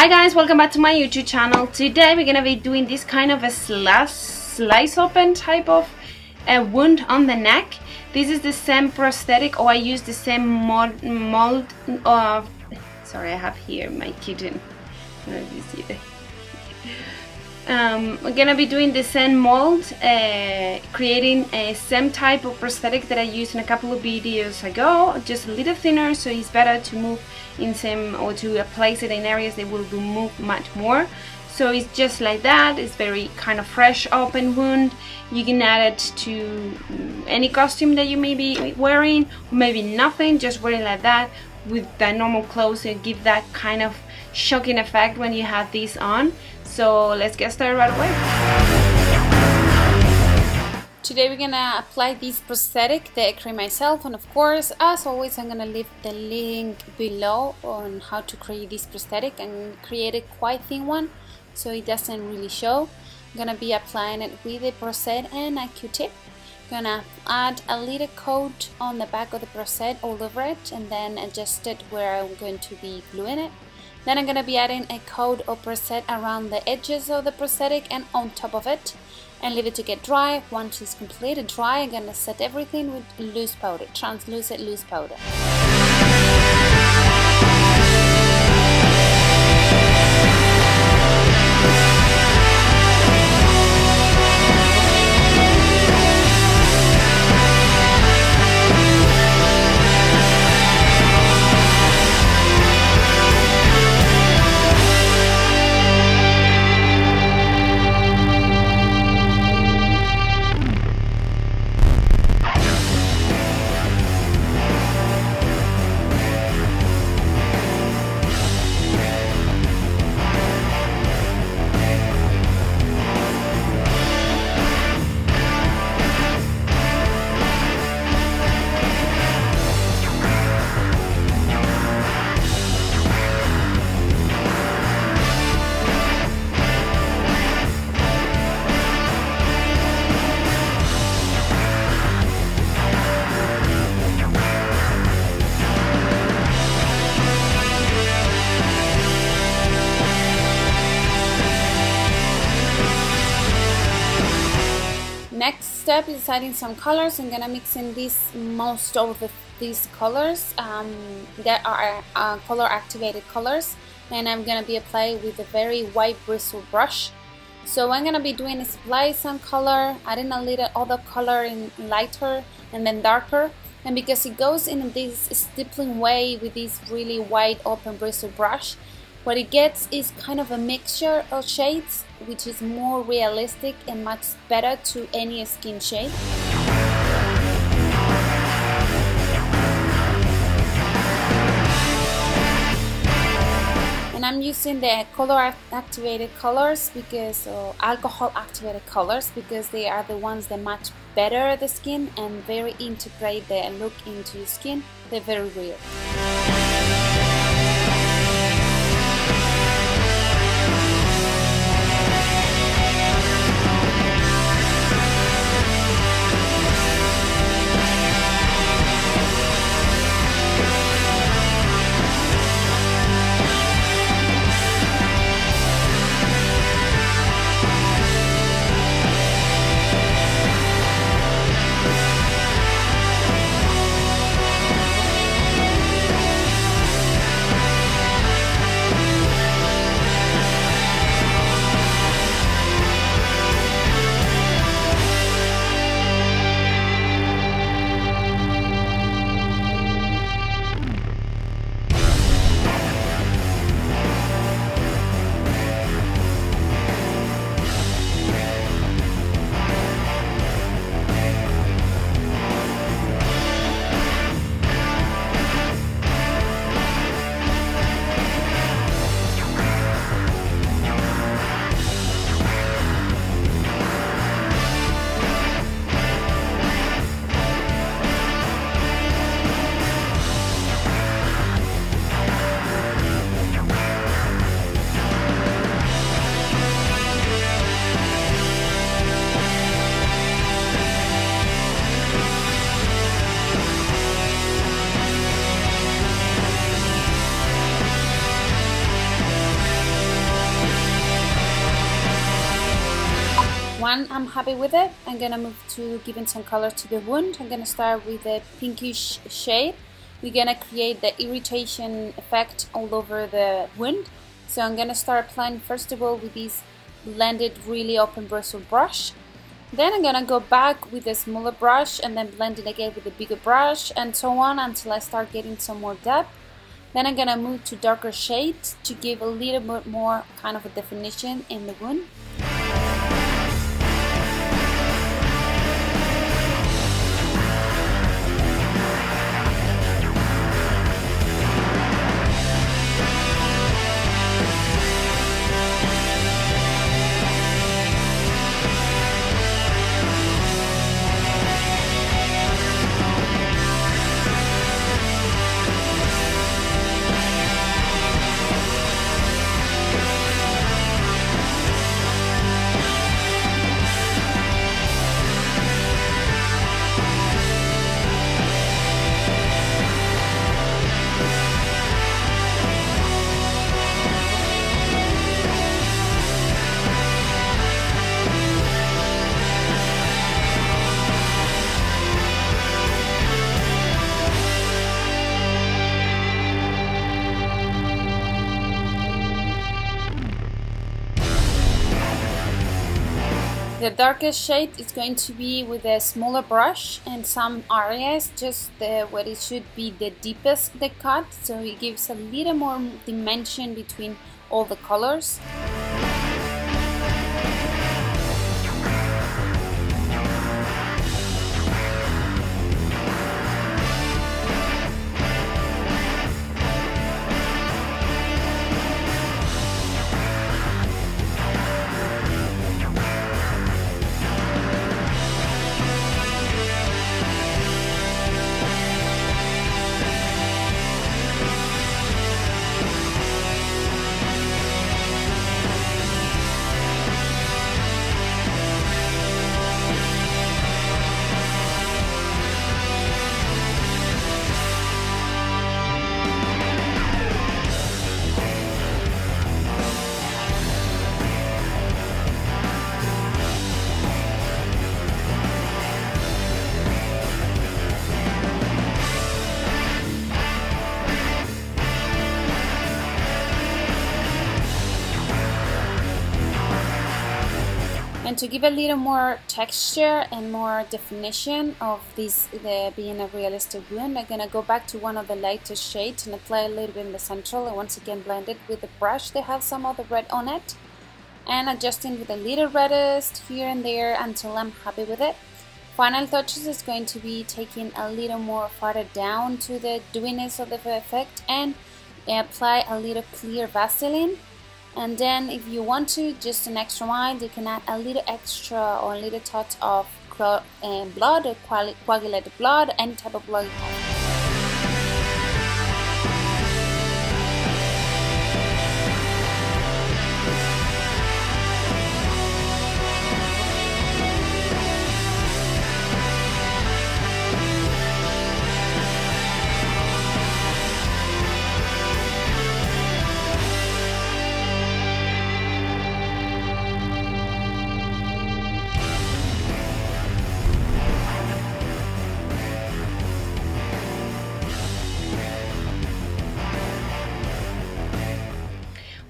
Hi guys, welcome back to my YouTube channel. Today we're gonna be doing this kind of a slice open type of wound on the neck. This is the same prosthetic, or I use the same mold of, sorry, I have here my kitten. I don't know if you see it. We're gonna be doing the same mold, creating a same type of prosthetic that I used in a couple of videos ago, just a little thinner, so it's better to move in same, or to place it in areas that will move much more. So it's just like that. It's very kind of fresh open wound. You can add it to any costume that you may be wearing, or maybe nothing, just wearing like that with the normal clothes, and give that kind of shocking effect when you have this on. So let's get started right away. Today we're gonna apply this prosthetic that I create myself, and of course, as always, I'm gonna leave the link below on how to create this prosthetic, and create a quite thin one so it doesn't really show. I'm gonna be applying it with a prosthetic and a Q-tip. Gonna add a little coat on the back of the prosthetic all over it, and then adjust it where I'm going to be gluing it. Then I'm gonna be adding a coat of prosthetic around the edges of the prosthetic and on top of it, and leave it to get dry. Once it's completely dry, I'm gonna set everything with loose powder, translucent loose powder. Next step is adding some colors. I'm gonna mix in most of these colors. There are color activated colors, and I'm gonna be applying with a very white bristle brush. So what I'm gonna be doing is apply some color, adding a little other color in lighter and then darker. And because it goes in this stippling way with this really wide open bristle brush, what it gets is kind of a mixture of shades, which is more realistic and much better to any skin shade. And I'm using the color activated colors, because, or alcohol activated colors, because they are the ones that match better the skin and very integrate the look into your skin. They're very real. When I'm happy with it, I'm gonna move to giving some color to the wound. I'm gonna start with a pinkish shade. We're gonna create the irritation effect all over the wound. So I'm gonna start applying first of all with this blended really open bristle brush. Then I'm gonna go back with a smaller brush and then blend it again with a bigger brush, and so on until I start getting some more depth. Then I'm gonna move to darker shades to give a little bit more kind of a definition in the wound. The darkest shade is going to be with a smaller brush in some areas, just where it should be the deepest the cut, so it gives a little more dimension between all the colors. And to give a little more texture and more definition of this being a realistic wound, I'm gonna go back to one of the lighter shades and apply a little bit in the central, and once again blend it with a brush that has some of the red on it, and adjusting with a little reddest here and there until I'm happy with it. Final touches is going to be taking a little more farther down to the dewiness of the effect and apply a little clear Vaseline. And then if you want to, just an extra mile, you can add a little extra or a little touch of blood or coagulated blood, any type of blood you have.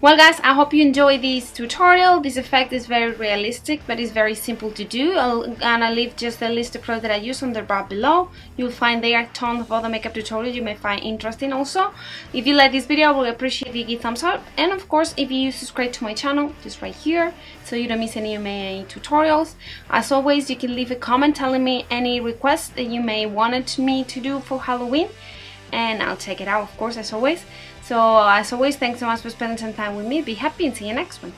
Well guys, I hope you enjoyed this tutorial. This effect is very realistic, but it's very simple to do. I'll leave just the list of products that I use on the bar below. You'll find there tons of other makeup tutorials you may find interesting also. If you like this video, I would appreciate if you give thumbs up. And of course, if you subscribe to my channel, just right here, so you don't miss any of my tutorials. As always, you can leave a comment telling me any requests that you may want me to do for Halloween, and I'll check it out, of course, as always. So, as always, thanks so much for spending some time with me. Be happy and see you next one.